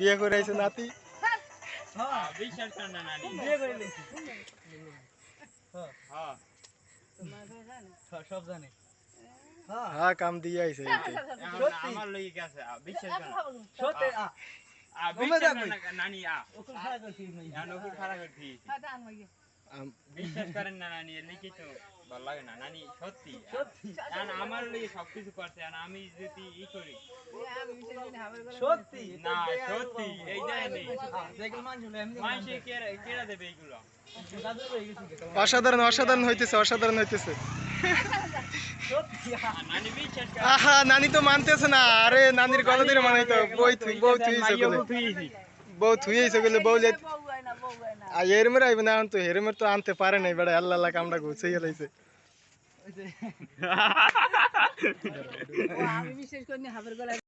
বিয়ে করে আইছে নাতি। হ্যাঁ বিশ্বাস কর না নানি বিয়ে করে লেছি হ্যাঁ সব জানে হ্যাঁ কাম দিয়ে আইছে এখন আমার লই গেছে বিশ্বাস কর না সত্যি বিশ্বাস কর না নানি ওকে খারাপ করছিস না ওকে খারাপ করছি বিশ্বাস করেন না নানি লিখি তো ভালো লাগে না নানি সত্যি সত্যি কারণ আমার লই সবকিছু করছে আর আমি যদি ই করি সত্যি না সত্যি এইটাই নেই দেখল মানুষ হলো এমনি মানুষে কেরা দেবে এইগুলো দাদু হয়ে গেছে অসাধারণ অসাধারণ হইতেছে অসাধারণ হইতেছে। সত্যি আর নানি বিশ্বাস কর আহা নানি তো মানতেছে না। আরে নানির গলা ধরে মানে তো বউ থুইছে বলে বউ থুইছে বলে বউ লে আর হেরমের আইবে না তো হেরমের তো আনতে পারে নাই বেটা আল্লাহ আল্লাহ কামড়া ঘুষাইয়া লাইছে। আমি বিশেষ করে হাবের গলায়